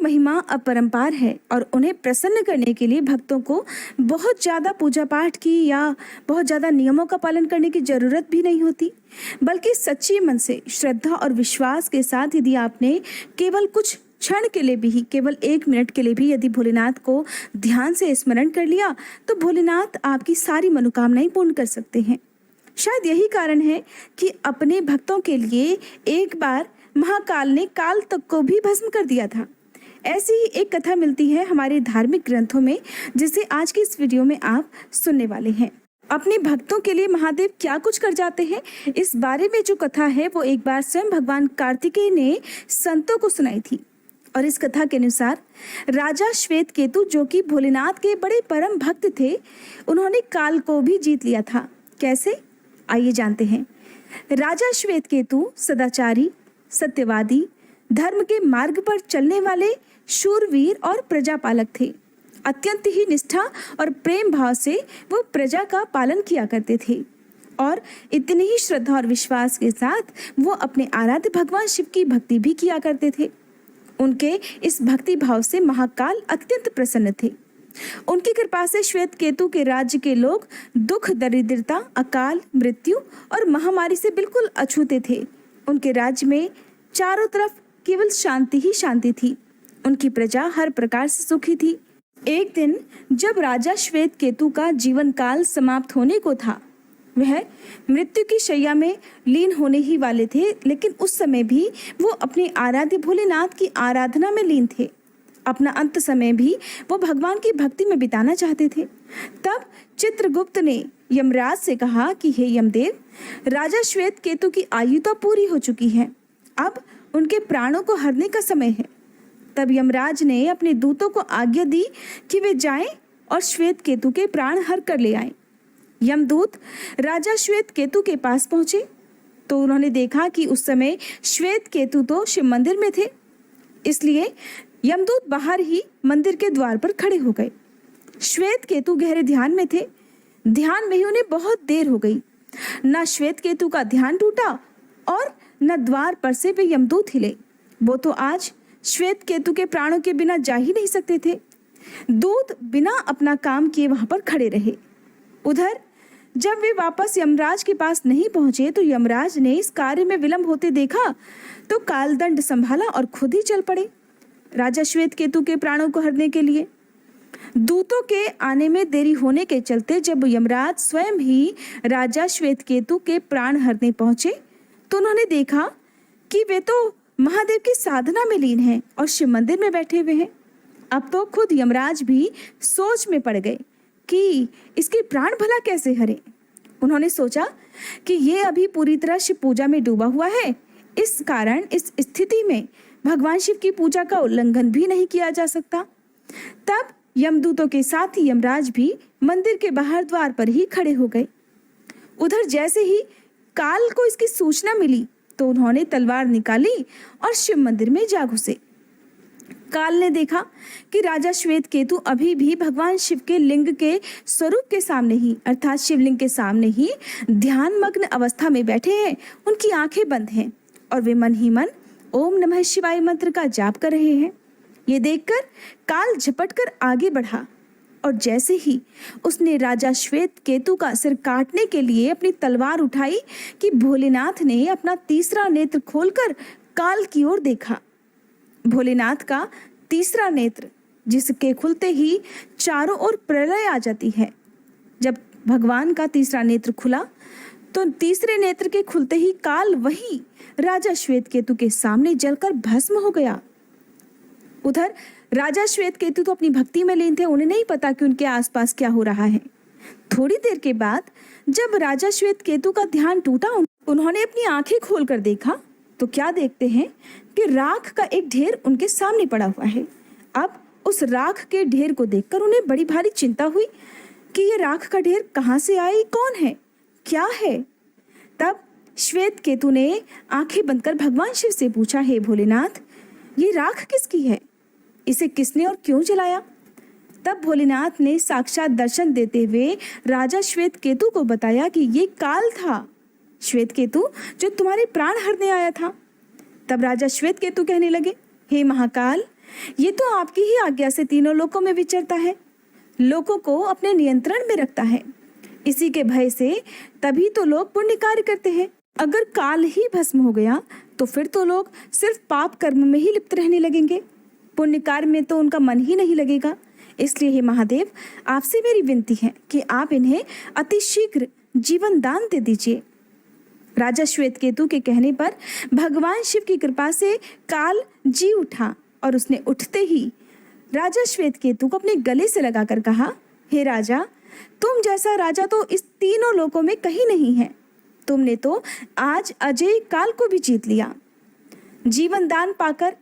महिमा अपरंपार है और उन्हें प्रसन्न करने के लिए भक्तों को बहुत ज़्यादा पूजा पाठ की या बहुत ज़्यादा नियमों का पालन करने की ज़रूरत भी नहीं होती, बल्कि सच्चे मन से श्रद्धा और विश्वास के साथ यदि आपने केवल कुछ क्षण के लिए भी, केवल 1 मिनट के लिए भी यदि भोलेनाथ को ध्यान से स्मरण कर लिया तो भोलेनाथ आपकी सारी मनोकामनाएं पूर्ण कर सकते हैं। शायद यही कारण है कि अपने भक्तों के लिए एक बार महाकाल ने काल तक को भी भस्म कर दिया था। ऐसी ही एक कथा मिलती है हमारे धार्मिक ग्रंथों में, जिसे आज की इस वीडियो में आप सुनने वाले हैं। अपने भक्तों के लिए महादेव क्या कुछ कर जाते हैं, इस बारे में जो कथा है वो एक बार स्वयं भगवान कार्तिकेय ने संतों को सुनाई थी। और इस कथा के अनुसार राजा श्वेतकेतु, जो कि भोलेनाथ के बड़े परम भक्त थे, उन्होंने काल को भी जीत लिया था। कैसे, आइए जानते हैं। राजा श्वेतकेतु सदाचारी, सत्यवादी, धर्म के मार्ग पर चलने वाले शूरवीर और प्रजापालक थे। अत्यंत ही निष्ठा और प्रेम भाव से वो प्रजा का पालन किया करते थे और इतनी ही श्रद्धा और विश्वास के साथ वो अपने आराध्य भगवान शिव की भक्ति भी किया करते थे। उनके इस भक्ति भाव से महाकाल अत्यंत प्रसन्न थे। उनकी कृपा से श्वेतकेतु के राज्य के लोग दुख, दरिद्रता, अकाल, मृत्यु और महामारी से बिल्कुल अछूते थे। उनके राज्य में चारों तरफ केवल शांति ही शांति थी। उनकी प्रजा हर प्रकार से सुखी थी। एक दिन जब राजा श्वेतकेतु का जीवन काल समाप्त होने को था, वह मृत्यु की शैया में लीन होने ही वाले थे, लेकिन उस समय भी वो अपने आराध्य भोलेनाथ की आराधना में लीन थे। अपना अंत समय भी वो भगवान की भक्ति में बिताना चाहते थे। तब चित्रगुप्त ने यमराज से कहा कि हे यमदेव, राजा श्वेतकेतु की आयु तो पूरी हो चुकी है, अब उनके प्राणों को हरने का समय है। तब यमराज ने अपने दूतों को आज्ञा दी कि वे जाएं और श्वेतकेतु के प्राण हर कर ले आएं। यमदूत राजा श्वेतकेतु के पास पहुंचे तो उन्होंने देखा कि उस समय श्वेतकेतु तो शिव मंदिर में थे, इसलिए यमदूत बाहर ही मंदिर के द्वार पर खड़े हो गए। श्वेतकेतु गहरे ध्यान में थे। ध्यान में ही उन्हें बहुत देर हो गई। न श्वेतकेतु का ध्यान टूटा और न द्वार पर से वे यमदूत हिले। वो तो आज श्वेतकेतु के प्राणों के बिना जा ही नहीं सकते थे। दूत बिना अपना काम किए वहां पर खड़े रहे। उधर जब वे वापस यमराज के पास नहीं पहुंचे तो यमराज ने इस कार्य में विलंब होते देखा तो कालदंड संभाला और खुद ही चल पड़े राजा श्वेतकेतु के प्राणों को हरने के लिए। दूतों के आने में देरी होने के चलते जब यमराज स्वयं ही राजा श्वेतकेतु के प्राण हरने पहुंचे तो उन्होंने देखा कि वे तो महादेव की साधना में लीन हैं और शिव मंदिर में बैठे हुए हैं। अब तो खुद यमराज भी सोच में पड़ गए कि इसके प्राण भला कैसे हरे। उन्होंने सोचा कि ये अभी पूरी तरह शिव पूजा में डूबा हुआ है, इस कारण इस स्थिति में भगवान शिव की पूजा का उल्लंघन भी नहीं किया जा सकता। तब यमदूतों के साथ ही यमराज भी मंदिर के बाहर द्वार पर ही खड़े हो गए। उधर जैसे ही काल को इसकी सूचना मिली तो उन्होंने तलवार निकाली और शिव मंदिर में जा घुसे। काल ने देखा कि राजा श्वेतकेतु अभी भी भगवान शिव के लिंग के स्वरूप के सामने ही, अर्थात शिवलिंग के सामने ही ध्यान मग्न अवस्था में बैठे हैं। उनकी आंखें बंद हैं और वे मन ही मन ओम नमः शिवाय मंत्र का जाप कर रहे हैं। ये देखकर काल झपटकर आगे बढ़ा और जैसे ही उसने राजा श्वेतकेतु का सिर काटने के लिए अपनी तलवार उठाई कि भोलेनाथ ने अपना तीसरा नेत्र खोलकर काल की ओर देखा। भोलेनाथ का तीसरा नेत्र, जिसके खुलते ही चारों ओर प्रलय आ जाती है। जब भगवान का तीसरा नेत्र खुला तो तीसरे नेत्र के खुलते ही काल वही राजा श्वेतकेतु के सामने जलकर भस्म हो गया। उधर राजा श्वेतकेतु तो अपनी भक्ति में लीन थे, उन्हें नहीं पता कि उनके आसपास क्या हो रहा है। थोड़ी देर के बाद जब राजा श्वेतकेतु का ध्यान टूटा, उन्होंने अपनी आंखें खोलकर देखा तो क्या देखते हैं कि राख का एक ढेर उनके सामने पड़ा हुआ है। अब उस राख के ढेर को देखकर उन्हें बड़ी भारी चिंता हुई कि ये राख का ढेर कहाँ से आई, कौन है, क्या है। तब श्वेतकेतु ने आंखें बंद कर भगवान शिव से पूछा, हे भोलेनाथ, ये राख किसकी है, इसे किसने और क्यों जलाया। तब भोलेनाथ ने साक्षात दर्शन देते हुए राजा श्वेतकेतु को बताया कि ये काल था, श्वेतकेतु जो तुम्हारे प्राण हरने आया था। तब राजा श्वेतकेतु कहने लगे, हे महाकाल, ये तो आपकी ही आज्ञा से तीनों लोकों में विचरता है, लोगों को अपने नियंत्रण में रखता है। इसी के भय से तभी तो लोग पुण्य कार्य करते हैं। अगर काल ही भस्म हो गया तो फिर तो लोग सिर्फ पाप कर्म में ही लिप्त रहने लगेंगे, पुण्य कार्य में तो उनका मन ही नहीं लगेगा। इसलिए हे महादेव, आपसे मेरी विनती है कि आप इन्हें अति शीघ्र जीवन दान दे दीजिए। राजा श्वेतकेतु के कहने पर भगवान शिव की कृपा से काल जी उठा और उसने उठते ही राजा श्वेतकेतु को अपने गले से लगाकर कहा, हे राजा, तुम जैसा राजा तो इस तीनों लोकों में कहीं नहीं है। तुमने तो आज अजय काल को भी जीत लिया। जीवन दान पाकर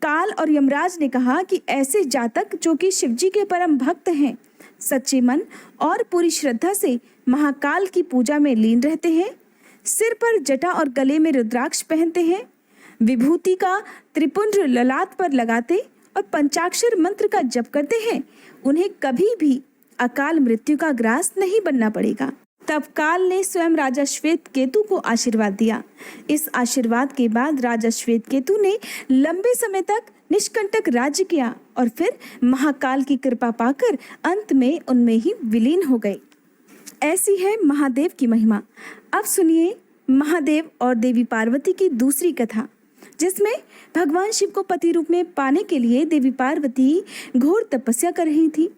काल और यमराज ने कहा कि ऐसे जातक जो कि शिवजी के परम भक्त हैं, सच्चे मन और पूरी श्रद्धा से महाकाल की पूजा में लीन रहते हैं, सिर पर जटा और गले में रुद्राक्ष पहनते हैं, विभूति का त्रिपुंड ललाट पर लगाते और पंचाक्षर मंत्र का जप करते हैं, उन्हें कभी भी अकाल मृत्यु का ग्रास नहीं बनना पड़ेगा। तब काल ने स्वयं राजा श्वेतकेतु को आशीर्वाद दिया। इस आशीर्वाद के बाद राजा श्वेतकेतु ने लंबे समय तक निष्कंटक राज्य किया और फिर महाकाल की कृपा पाकर अंत में उनमें ही विलीन हो गए। ऐसी है महादेव की महिमा। अब सुनिए महादेव और देवी पार्वती की दूसरी कथा, जिसमें भगवान शिव को पति रूप में पाने के लिए देवी पार्वती घोर तपस्या कर रही थी।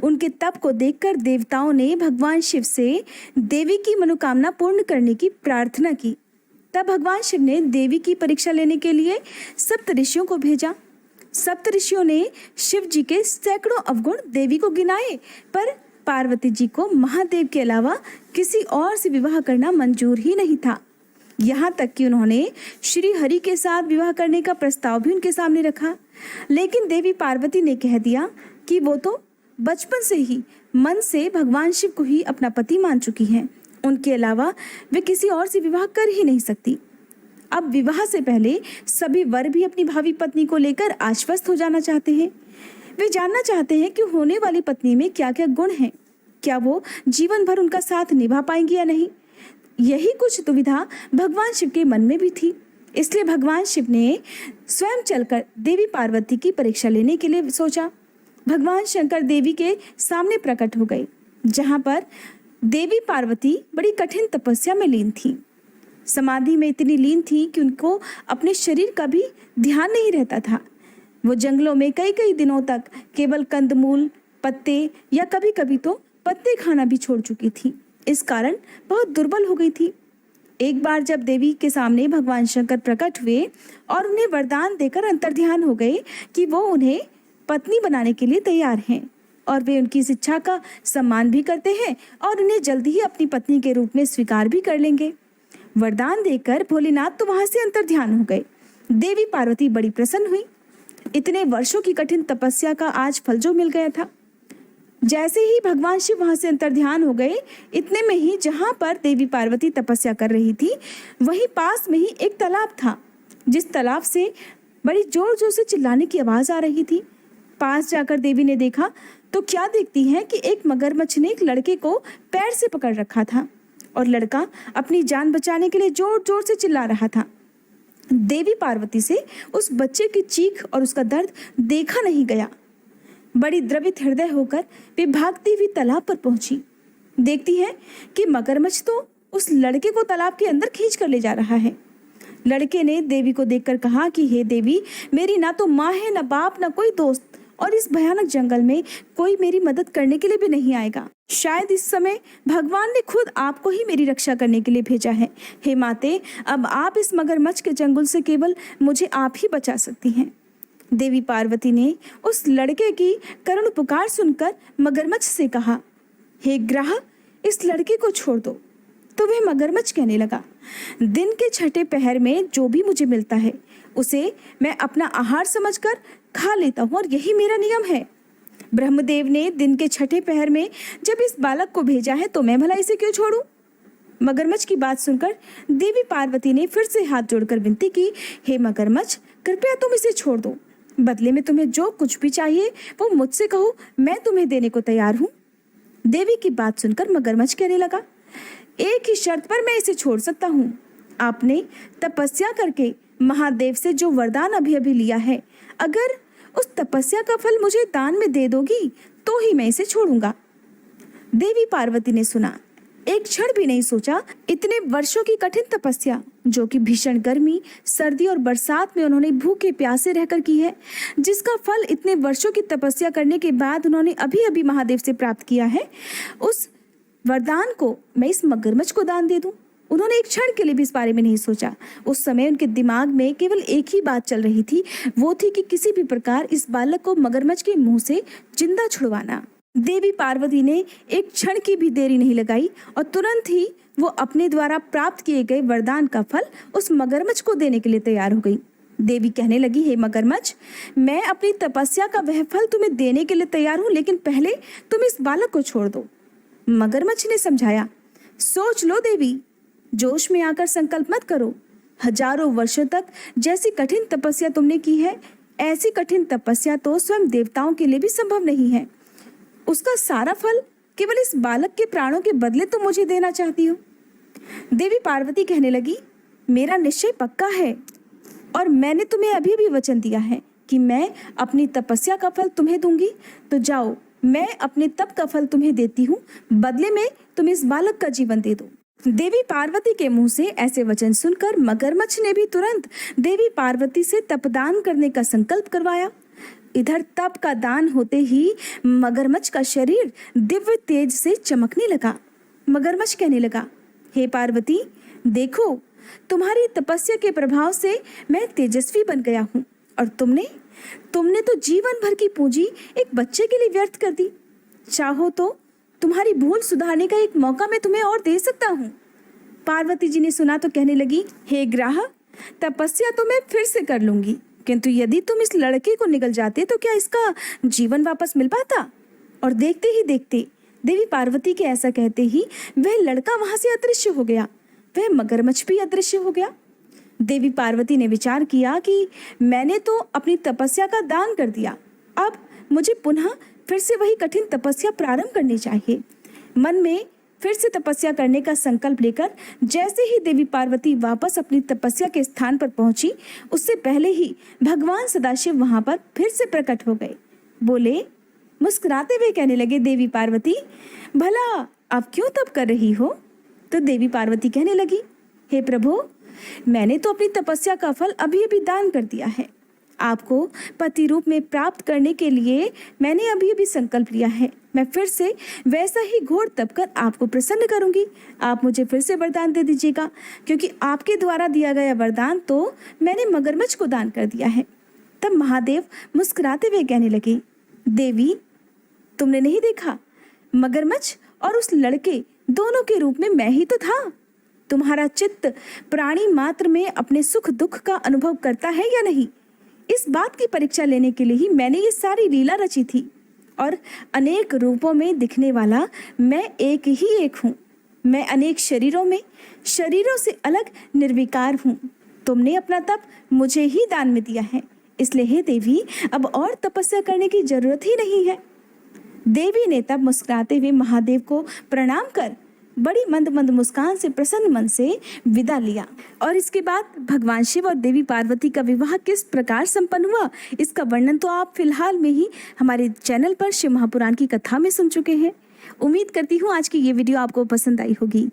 उनके तप को देखकर देवताओं ने भगवान शिव से देवी की मनोकामना पूर्ण करने की प्रार्थना की। तब भगवान शिव ने देवी की परीक्षा लेने के लिए सप्त ऋषियों को भेजा। सप्त ऋषियों ने शिव जी के सैकड़ों अवगुण देवी को गिनाए, पर पार्वती जी को महादेव के अलावा किसी और से विवाह करना मंजूर ही नहीं था। यहाँ तक कि उन्होंने श्री हरि के साथ विवाह करने का प्रस्ताव भी उनके सामने रखा, लेकिन देवी पार्वती ने कह दिया कि वो तो बचपन से ही मन से भगवान शिव को ही अपना पति मान चुकी हैं, उनके अलावा वे किसी और से विवाह कर ही नहीं सकती। अब विवाह से पहले सभी वर भी अपनी भावी पत्नी को लेकर आश्वस्त हो जाना चाहते हैं। वे जानना चाहते हैं कि होने वाली पत्नी में क्या क्या गुण हैं, क्या वो जीवन भर उनका साथ निभा पाएंगी या नहीं। यही कुछ दुविधा भगवान शिव के मन में भी थी। इसलिए भगवान शिव ने स्वयं चलकर देवी पार्वती की परीक्षा लेने के लिए सोचा। भगवान शंकर देवी के सामने प्रकट हो गए, जहाँ पर देवी पार्वती बड़ी कठिन तपस्या में लीन थी। समाधि में इतनी लीन थी कि उनको अपने शरीर का भी ध्यान नहीं रहता था। वो जंगलों में कई कई दिनों तक केवल कंदमूल, पत्ते या कभी कभी तो पत्ते खाना भी छोड़ चुकी थी। इस कारण बहुत दुर्बल हो गई थी। एक बार जब देवी के सामने भगवान शंकर प्रकट हुए और उन्हें वरदान देकर अंतर्ध्यान हो गए कि वो उन्हें पत्नी बनाने के लिए तैयार हैं और वे उनकी इस इच्छा का सम्मान भी करते हैं और उन्हें जल्दी ही अपनी पत्नी के रूप में स्वीकार भी कर लेंगे। वरदान देकर भोलेनाथ तो वहां से अंतर्ध्यान हो गए। देवी पार्वती बड़ी प्रसन्न हुई। इतने वर्षों की कठिन तपस्या का आज फल जो मिल गया था। जैसे ही भगवान शिव वहां से अंतर्ध्यान हो गए, इतने में ही जहां पर देवी पार्वती तपस्या कर रही थी, वहीं पास में ही एक तालाब था, जिस तालाब से बड़ी जोर जोर से चिल्लाने की आवाज आ रही थी। पास जाकर देवी ने देखा तो क्या देखती है कि एक मगरमच्छ ने एक लड़के को पैर से पकड़ रखा था और लड़का अपनी जान बचाने के लिए जोर जोर से चिल्ला रहा था। देवी पार्वती से उस बच्चे की चीख और उसका दर्द देखा नहीं गया। बड़ी द्रवित हृदय होकर वे भागती हुई तालाब पर पहुंची। देखती है कि मगरमच्छ तो उस लड़के को तालाब के अंदर खींच कर ले जा रहा है। लड़के ने देवी को देखकर कहा कि हे देवी, मेरी ना तो माँ है, ना बाप, ना कोई दोस्त, और इस भयानक जंगल में कोई मेरी मदद करने के लिए भी नहीं आएगा। शायद इस समय भगवान ने खुद आपको ही मेरी रक्षा करने के लिए भेजा है। हे माते, अब आप इस मगरमच्छ के चंगुल से केवल मुझे आप ही बचा सकती हैं। देवी पार्वती ने उस लड़के की करुण पुकार सुनकर मगरमच्छ से कहा, हे ग्राह, इस लड़के को छोड़ दो। तो वह मगरमच्छ कहने लगा, दिन के छठे पहर में जो भी मुझे मिलता है उसे मैं अपना आहार समझकर खा लेता हूँ और यही मेरा नियम है। ब्रह्मदेव ने दिन के छठे पहर में जब इस बालक को भेजा है तो मैं भला इसे क्यों छोड़ूं? मगरमच्छ की बात सुनकर देवी पार्वती ने फिर से हाथ जोड़कर विनती की, हे मगरमच्छ, कृपया तुम इसे छोड़ दो। बदले में तुम्हें जो कुछ भी चाहिए वो मुझसे कहो, मैं तुम्हें देने को तैयार हूँ। देवी की बात सुनकर मगरमच्छ कहने लगा, एक ही शर्त पर मैं इसे छोड़ सकता हूँ। आपने तपस्या करके महादेव से जो वरदान अभी अभी लिया है, अगर उस तपस्या का फल मुझे दान में दे दोगी तो ही मैं इसे छोड़ूंगा। देवी पार्वती ने सुना, एक क्षण भी नहीं सोचा। इतने वर्षों की कठिन तपस्या, जो कि भीषण गर्मी, सर्दी और बरसात में उन्होंने भूखे प्यासे रहकर की है, जिसका फल इतने वर्षों की तपस्या करने के बाद उन्होंने अभी अभी महादेव से प्राप्त किया है, उस वरदान को मैं इस मगरमच्छ को दान दे दूं। उन्होंने एक क्षण के लिए भी इस बारे में नहीं सोचा। उस समय उनके दिमाग में केवल एक ही बात चल रही थी, वो थी कि किसी भी प्रकार इस बालक को मगरमच्छ के मुंह से जिंदा छुड़वाना। देवी पार्वती ने एक क्षण की भी देरी नहीं लगाई और तुरंत ही वो अपने द्वारा प्राप्त किए गए वरदान का फल उस मगरमच्छ को देने के लिए तैयार हो गई। देवी कहने लगी, हे मगरमच्छ, मैं अपनी तपस्या का वह फल तुम्हें देने के लिए तैयार हूँ, लेकिन पहले तुम इस बालक को छोड़ दो। मगरमच्छ ने समझाया, सोच लो देवी, जोश में आकर संकल्प मत करो। हजारों वर्षों तक जैसी कठिन तपस्या तुमने की है, ऐसी कठिन तपस्या तो स्वयं देवताओं के लिए भी संभव नहीं है। उसका सारा फल केवल इस बालक के प्राणों के बदले तुम मुझे देना चाहती हो। देवी पार्वती कहने लगी, मेरा निश्चय पक्का है और मैंने तुम्हें अभी भी वचन दिया है कि मैं अपनी तपस्या का फल तुम्हें दूंगी। तो जाओ, मैं अपने तप का फल तुम्हें देती हूँ, बदले में तुम इस बालक का जीवन दे दो। देवी पार्वती के मुंह से ऐसे वचन सुनकर मगरमच्छ ने भी तुरंत देवी पार्वती से तपदान करने का संकल्प करवाया। इधर तप का दान होते ही मगरमच्छ का शरीर दिव्य तेज से चमकने लगा। मगरमच्छ कहने लगा, हे पार्वती, देखो, तुम्हारी तपस्या के प्रभाव से मैं तेजस्वी बन गया हूँ और तुमने तो जीवन भर की पूंजी एक बच्चे के लिए व्यर्थ कर दी। चाहो तो तुम्हारी भूल सुधारने का एक मौका मैं तुम्हें और दे सकता हूँ। पार्वती जी ने सुना तो कहने लगी, हे ग्राहक, तपस्या तो मैं फिर से कर लूंगी, किंतु यदि तुम इस लड़के को निगल जाते तो क्या इसका जीवन वापस मिल पाता? और देखते ही देखते देवी पार्वती के ऐसा कहते ही वह लड़का वहां से अदृश्य हो गया, वह मगरमच्छ भी अदृश्य हो गया। देवी पार्वती ने विचार किया कि मैंने तो अपनी तपस्या का दान कर दिया, अब मुझे पुनः फिर से वही कठिन तपस्या प्रारंभ करनी चाहिए। मन में फिर से तपस्या करने का संकल्प लेकर जैसे ही देवी पार्वती वापस अपनी तपस्या के स्थान पर पहुंची, उससे पहले ही भगवान सदाशिव वहां पर फिर से प्रकट हो गए। बोले, मुस्कुराते हुए कहने लगे, देवी पार्वती, भला आप क्यों तप कर रही हो? तो देवी पार्वती कहने लगी, हे प्रभु, मैंने तो अपनी तपस्या का फल अभी अभी दान कर दिया है। आपको पति रूप में प्राप्त करने के लिए मैंने अभी अभी संकल्प लिया है। मैं फिर से वैसा ही घोर तप कर आपको प्रसन्न करूंगी। आप मुझे फिर से वरदान दे दीजिएगा, क्योंकि आपके द्वारा दिया गया वरदान तो मैंने मगरमच्छ को दान कर दिया है। तब महादेव मुस्कुराते हुए कहने लगे, देवी, तुमने नहीं देखा, मगरमच्छ और उस लड़के दोनों के रूप में मैं ही तो था। तुम्हारा चित्त प्राणी मात्र में अपने सुख दुख का अनुभव करता है या नहीं, इस बात की परीक्षा लेने के लिए ही मैंने ये सारी लीला रची थी। और अनेक रूपों में दिखने वाला मैं एक ही एक हूँ। मैं अनेक शरीरों से अलग निर्विकार हूँ। तुमने अपना तप मुझे ही दान में दिया है, इसलिए हे देवी, अब और तपस्या करने की जरूरत ही नहीं है। देवी ने तब मुस्कुराते हुए महादेव को प्रणाम कर बड़ी मंद मंद मुस्कान से प्रसन्न मन से विदा लिया। और इसके बाद भगवान शिव और देवी पार्वती का विवाह किस प्रकार संपन्न हुआ, इसका वर्णन तो आप फिलहाल में ही हमारे चैनल पर शिव महापुराण की कथा में सुन चुके हैं। उम्मीद करती हूँ आज की ये वीडियो आपको पसंद आई होगी।